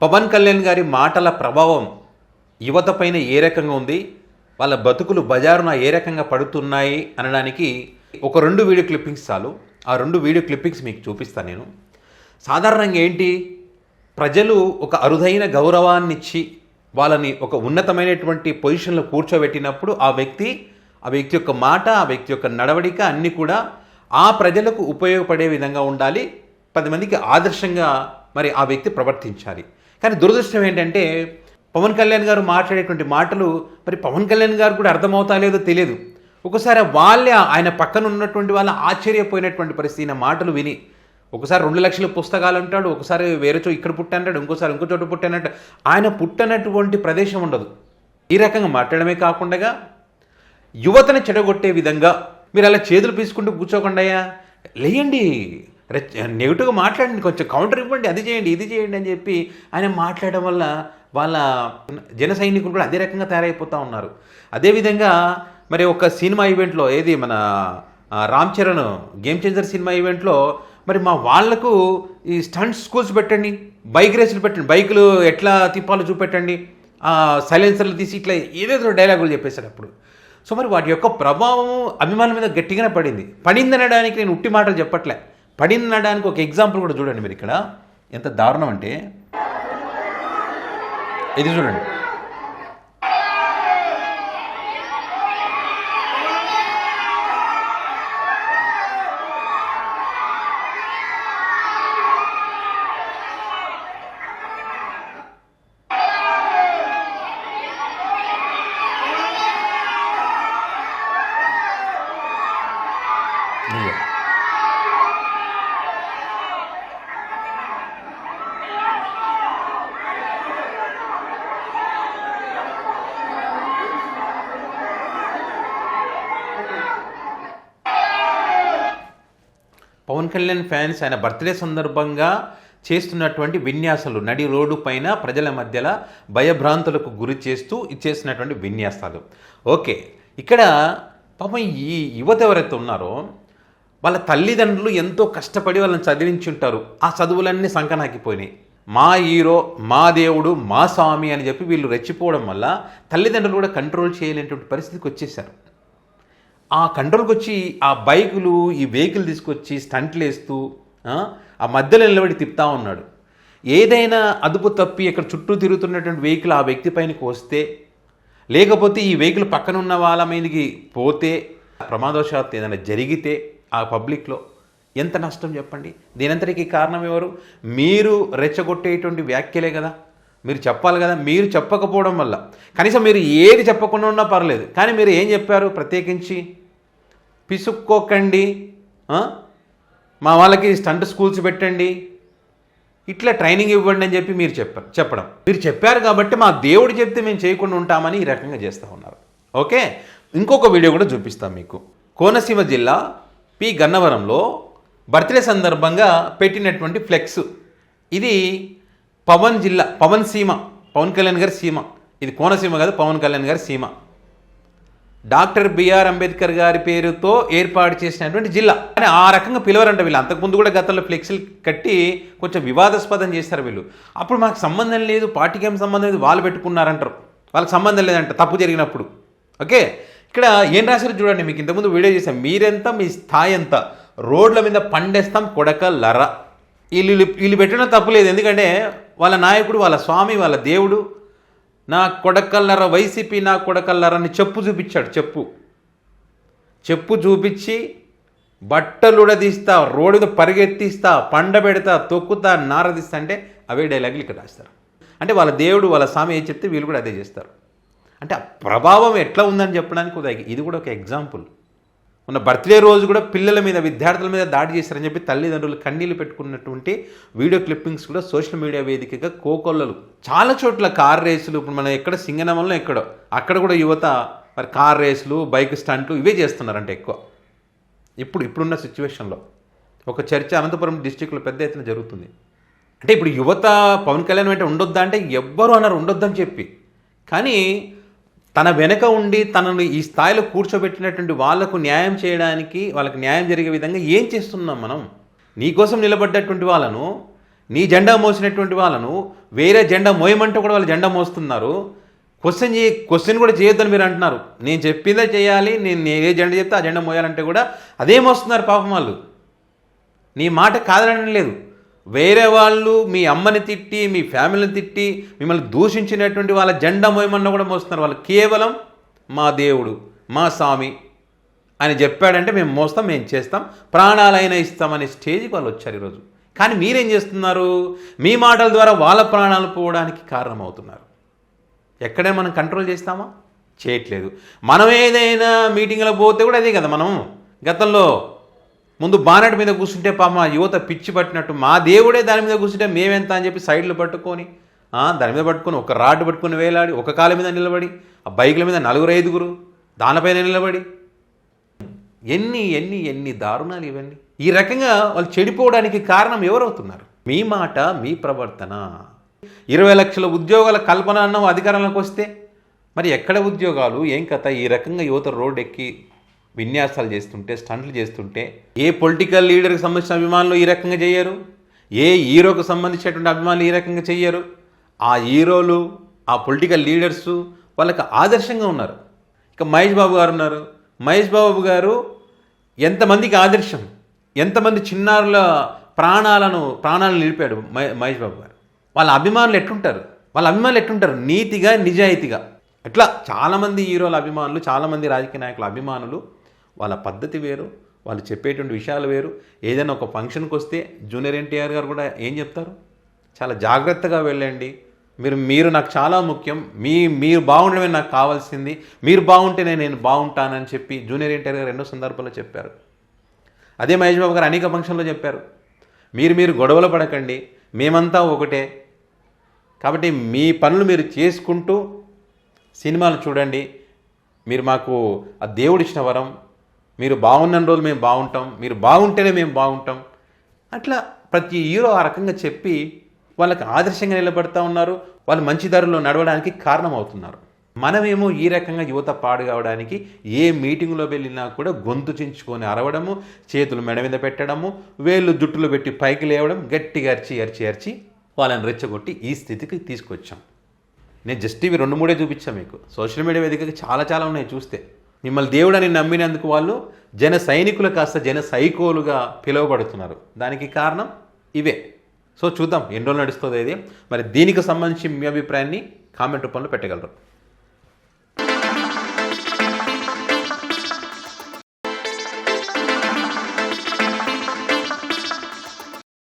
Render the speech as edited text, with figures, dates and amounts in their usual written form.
పవన్ కళ్యాణ్ గారి మాటల ప్రభావం యువత పైన ఏ రకంగా ఉంది, వాళ్ళ బతుకులు బజారున ఏ రకంగా పడుతున్నాయి అనడానికి ఒక 2 వీడియో క్లిప్పింగ్స్ చాలు. ఆ 2 వీడియో క్లిప్పింగ్స్ మీకు చూపిస్తాను నేను. సాధారణంగా ఏంటి, ప్రజలు ఒక అరుదైన గౌరవాన్నిచ్చి వాళ్ళని ఒక ఉన్నతమైనటువంటి పొజిషన్లో కూర్చోబెట్టినప్పుడు ఆ వ్యక్తి యొక్క మాట, ఆ వ్యక్తి యొక్క నడవడిక అన్నీ కూడా ఆ ప్రజలకు ఉపయోగపడే విధంగా ఉండాలి. 10 మందికి ఆదర్శంగా మరి ఆ వ్యక్తి ప్రవర్తించాలి. కానీ దురదృష్టం ఏంటంటే పవన్ కళ్యాణ్ గారు మాట్లాడేటువంటి మాటలు మరి పవన్ కళ్యాణ్ గారు కూడా అర్థమవుతా లేదో తెలియదు. ఒకసారి వాళ్ళే ఆయన పక్కన ఉన్నటువంటి వాళ్ళ ఆశ్చర్యపోయినటువంటి పరిస్థితి నా మాటలు విని. ఒకసారి 2 లక్షల పుస్తకాలు అంటాడు, ఒకసారి వేరే చోట ఇక్కడ పుట్టానంటాడు, ఇంకోసారి ఇంకో చోట పుట్టానంట. ఆయన పుట్టనటువంటి ప్రదేశం ఉండదు. ఈ రకంగా మాట్లాడమే కాకుండా యువతను చెడగొట్టే విధంగా మీరు అలా చేతులు పీసుకుంటూ కూర్చోకుండా లేయండి, నెగిటివ్గా మాట్లాడండి, కొంచెం కౌంటర్ ఇవ్వండి, అది చేయండి ఇది చేయండి అని చెప్పి ఆయన మాట్లాడడం వల్ల వాళ్ళ జన సైనికులు కూడా అదే రకంగా తయారైపోతూ ఉన్నారు. అదేవిధంగా మరి ఒక సినిమా ఈవెంట్లో ఏది మన Ram Charan game changer cinema ఈవెంట్లో మరి మా వాళ్లకు ఈ స్టంట్ స్కూల్స్ పెట్టండి, బైక్ రేసులు పెట్టండి, బైకులు ఎట్లా తిప్పాలో చూపెట్టండి, సైలెన్సర్లు తీసి ఇట్లా ఏదేదో డైలాగులు చెప్పేశారు అప్పుడు. సో మరి వాటి యొక్క ప్రభావం అభిమానుల మీద గట్టిగానే పడిందనడానికి నేను ఉట్టి మాటలు చెప్పట్లే, పడిందనడానికి ఒక ఎగ్జాంపుల్ కూడా చూడండి మీరు. ఇక్కడ ఎంత దారుణం అంటే ఇది చూడండి. పవన్ కళ్యాణ్ ఫ్యాన్స్ ఆయన బర్త్డే సందర్భంగా చేస్తున్నటువంటి విన్యాసాలు, నడి రోడ్డు పైన ప్రజల మధ్యలో భయభ్రాంతులకు గురి చేస్తూ ఇచ్చేసినటువంటి విన్యాసాలు. ఓకే, ఇక్కడ పాపం ఈ యువత ఎవరైతే ఉన్నారో వాళ్ళ తల్లిదండ్రులు ఎంతో కష్టపడి వాళ్ళని చదివించి ఉంటారు. ఆ చదువులన్నీ సంకనాకిపోయినాయి. మా హీరో, మా దేవుడు, మా స్వామి అని చెప్పి వీళ్ళు రెచ్చిపోవడం వల్ల తల్లిదండ్రులు కూడా కంట్రోల్ చేయలేనటువంటి పరిస్థితికి వచ్చేసారు. ఆ కంట్రోల్కి వచ్చి ఆ బైకులు, ఈ వెహికల్ తీసుకొచ్చి స్టంట్లు వేస్తూ ఆ మధ్యలో నిలబడి తిప్పుతా ఉన్నాడు. ఏదైనా అదుపు తప్పి ఇక్కడ చుట్టూ తిరుగుతున్నటువంటి వెహికల్ ఆ వ్యక్తి పైనకి వస్తే, లేకపోతే ఈ వెహికల్ పక్కన ఉన్న వాళ్ళ మీదకి పోతే, ప్రమాదవశాత్తు ఏదైనా జరిగితే ఆ పబ్లిక్లో ఎంత నష్టం చెప్పండి. దీనంతటికీ కారణం ఎవరు? మీరు రెచ్చగొట్టేటువంటి వ్యాఖ్యలే కదా, మీరు చెప్పాలి కదా. మీరు చెప్పకపోవడం వల్ల, కనీసం మీరు ఏది చెప్పకుండా ఉన్నా పర్లేదు, కానీ మీరు ఏం చెప్పారు? ప్రత్యేకించి పిసుక్కోకండి, మా వాళ్ళకి స్టంట్ స్కూల్స్ పెట్టండి, ఇట్లా ట్రైనింగ్ ఇవ్వండి అని చెప్పి మీరు చెప్పడం మీరు చెప్పారు కాబట్టి మా దేవుడు చెప్తే మేము చేయకుండా ఉంటామని ఈ రకంగా చేస్తూ ఉన్నారు. ఓకే, ఇంకొక వీడియో కూడా చూపిస్తాం మీకు. కోనసీమ జిల్లా పి గన్నవరంలో బర్త్డే సందర్భంగా పెట్టినటువంటి ఫ్లెక్స్. ఇది పవన్ సీమ, పవన్ కళ్యాణ్ గారి సీమ. ఇది కోనసీమ కాదు, పవన్ కళ్యాణ్ గారి సీమ. డాక్టర్ బిఆర్ అంబేద్కర్ గారి పేరుతో ఏర్పాటు చేసినటువంటి జిల్లా అని ఆ రకంగా పిలవరంట వీళ్ళు. అంతకుముందు కూడా గతంలో ఫ్లెక్సీలు కట్టి కొంచెం వివాదాస్పదం చేస్తారు వీళ్ళు. అప్పుడు మాకు సంబంధం లేదు, పార్టీకి ఏం సంబంధం లేదు, వాళ్ళు పెట్టుకున్నారంటారు. వాళ్ళకి సంబంధం లేదంట తప్పు జరిగినప్పుడు. ఓకే, ఇక్కడ ఏం రాశారు చూడండి. మీకు ఇంతకుముందు వీడియో చేశాం. మీరెంత, మీ స్థాయి ఎంత, రోడ్ల మీద పండేస్తాం కొడక లర. వీళ్ళు పెట్టడం తప్పు లేదు, ఎందుకంటే వాళ్ళ నాయకుడు, వాళ్ళ స్వామి, వాళ్ళ దేవుడు. నా కొడకల్లర వైసీపీ, నా కొడకల్లరని చెప్పు చూపించాడు. చెప్పు చూపించి బట్టలు ఉడదీస్తా, రోడ్డు పరిగెత్తిస్తా, పండబెడతా, తొక్కుతా, నారదీస్తా అంటే అవే డైలాగులు ఇక్కడ రాస్తారు. అంటే వాళ్ళ దేవుడు, వాళ్ళ స్వామి ఏం చెప్తే వీళ్ళు కూడా అదే చేస్తారు. అంటే ఆ ప్రభావం ఎట్లా ఉందని చెప్పడానికి ఇది కూడా ఒక ఎగ్జాంపుల్. మొన్న బర్త్డే రోజు కూడా పిల్లల మీద, విద్యార్థుల మీద దాడి చేశారని చెప్పి తల్లిదండ్రులు కన్నీళ్లు పెట్టుకున్నటువంటి వీడియో క్లిప్పింగ్స్ కూడా సోషల్ మీడియా వేదికగా కోకొల్లలు. చాలా చోట్ల కార్ రేసులు, ఇప్పుడు మనం ఎక్కడ సింగనమల్లో ఎక్కడో అక్కడ కూడా యువత మరి కార్ రేసులు, బైక్ స్టంట్లు ఇవే చేస్తున్నారంటే ఎక్కువ. ఇప్పుడున్న సిచ్యువేషన్లో ఒక చర్చ అనంతపురం డిస్టిక్లో పెద్ద ఎత్తున జరుగుతుంది. అంటే ఇప్పుడు యువత పవన్ కళ్యాణ్ వెంట ఉండొద్దా అంటే ఎవ్వరు అన్నారు ఉండొద్దని చెప్పి. కానీ తన వెనక ఉండి తనను ఈ స్థాయిలో కూర్చోబెట్టినటువంటి వాళ్లకు న్యాయం చేయడానికి, వాళ్ళకి న్యాయం జరిగే విధంగా ఏం చేస్తున్నాం మనం? నీకోసం నిలబడ్డటువంటి వాళ్ళను, నీ జెండా మోసినటువంటి వాళ్ళను వేరే జెండా మోయమంటే కూడా వాళ్ళు జెండా మోస్తున్నారు. క్వశ్చన్ కూడా చేయొద్దని మీరు అంటున్నారు. నేను చెప్పిందే చేయాలి, నేను ఏ జెండా చెప్తే ఆ జెండా మోయాలంటే కూడా అదే మోస్తున్నారు పాపం వాళ్ళు. నీ మాట కాదనడం లేదు. వేరే వాళ్ళు మీ అమ్మని తిట్టి, మీ ఫ్యామిలీని తిట్టి, మిమ్మల్ని దూషించినటువంటి వాళ్ళ జెండా మోయమన్నా కూడా మోస్తున్నారు. వాళ్ళు కేవలం మా దేవుడు, మా స్వామి అని చెప్పాడంటే మేము మోస్తాం, మేము చేస్తాం, ప్రాణాలైనా ఇస్తామనే స్టేజ్కి వాళ్ళు వచ్చారు ఈరోజు. కానీ మీరేం చేస్తున్నారు? మీ మాటల ద్వారా వాళ్ళ ప్రాణాలు పోవడానికి కారణమవుతున్నారు. ఎక్కడే మనం కంట్రోల్ చేస్తామా? చేయట్లేదు. మనం ఏదైనా మీటింగ్లో పోతే కూడా అదే కదా. మనం గతంలో ముందు బానెట్ మీద కూర్చుంటే పాపం ఆ యువత పిచ్చి పట్టినట్టు మా దేవుడే దాని మీద కూర్చుంటే మేమెంత అని చెప్పి సైడ్లు పట్టుకొని దాని మీద పట్టుకొని ఒక రాడ్ పట్టుకొని వేలాడి ఒక కాలు మీద నిలబడి ఆ బైకుల మీద 4-5 దానిపైన నిలబడి ఎన్ని ఎన్ని ఎన్ని దారుణాలు ఇవన్నీ. ఈ రకంగా వాళ్ళు చెడిపోవడానికి కారణం ఎవరవుతున్నారు? మీ మాట, మీ ప్రవర్తన. 20 లక్షల ఉద్యోగాల కల్పన అన్న అధికారంలోకి వస్తే మరి ఎక్కడ ఉద్యోగాలు, ఏం కథ? ఈ రకంగా యువత రోడ్ ఎక్కి విన్యాసాలు చేస్తుంటే, స్టంట్లు చేస్తుంటే ఏ పొలిటికల్ లీడర్కి సంబంధించిన అభిమానులు ఈ రకంగా చేయరు, ఏ హీరోకు సంబంధించినటువంటి అభిమానులు ఈ రకంగా చెయ్యరు. ఆ హీరోలు, ఆ పొలిటికల్ లీడర్సు వాళ్ళకి ఆదర్శంగా ఉన్నారు. ఇక మహేష్ బాబు గారు ఉన్నారు. మహేష్ బాబు గారు ఎంతమందికి ఆదర్శం, ఎంతమంది చిన్నారుల ప్రాణాలను నిలిపాడు మహేష్ బాబు గారు. వాళ్ళ అభిమానులు ఎట్లుంటారు? నీతిగా, నిజాయితీగా. అట్లా చాలామంది హీరోల అభిమానులు, చాలామంది రాజకీయ నాయకుల అభిమానులు వాళ్ళ పద్ధతి వేరు, వాళ్ళు చెప్పేటువంటి విషయాలు వేరు. ఏదైనా ఒక ఫంక్షన్కి వస్తే జూనియర్ ఎన్టీఆర్ గారు కూడా ఏం చెప్తారు? చాలా జాగ్రత్తగా వెళ్ళండి, మీరు నాకు చాలా ముఖ్యం, మీరు బాగుండడమే నాకు కావాల్సింది, మీరు బాగుంటేనే నేను బాగుంటానని చెప్పి జూనియర్ ఎన్టీఆర్ గారు ఎన్నో సందర్భాల్లో చెప్పారు. అదే మహేష్ బాబు గారు అనేక ఫంక్షన్లో చెప్పారు, మీరు గొడవలు పడకండి, మేమంతా ఒకటే, కాబట్టి మీ పనులు మీరు చేసుకుంటూ సినిమాలు చూడండి, మీరు మాకు ఆ దేవుడిచ్చిన వరం, మీరు బాగున్న రోజులు మేము బాగుంటాం, మీరు బాగుంటేనే మేము బాగుంటాం. అట్లా ప్రతి హీరో ఆ రకంగా చెప్పి వాళ్ళకి ఆదర్శంగా నిలబడతా ఉన్నారు. వాళ్ళు మంచి దారిలో నడవడానికి కారణమవుతున్నారు. మనమేమో ఈ రకంగా యువత పాడు కావడానికి ఏ మీటింగ్లో వెళ్ళినా కూడా గొంతు చించుకొని అరవడము, చేతులు మెడ మీద పెట్టడము, వేళ్ళు జుట్టులో పెట్టి పైకి లేవడం, గట్టిగా అరిచి వాళ్ళని రెచ్చగొట్టి ఈ స్థితికి తీసుకొచ్చాం. నేను జస్ట్ ఇవి 2-3 చూపించాను మీకు. సోషల్ మీడియా వేదికగా చాలా ఉన్నాయి చూస్తే. మిమ్మల్ని దేవుడని నమ్మినందుకు వాళ్ళు జన సైనికులు కాస్త జన సైకోలుగా పిలువబడుతున్నారు. దానికి కారణం ఇవే. సో చూద్దాం ఎన్ని రోజులు నడుస్తుందో ఇది. మరి దీనికి సంబంధించి మీ అభిప్రాయాన్ని కామెంట్ రూపంలో పెట్టగలరు.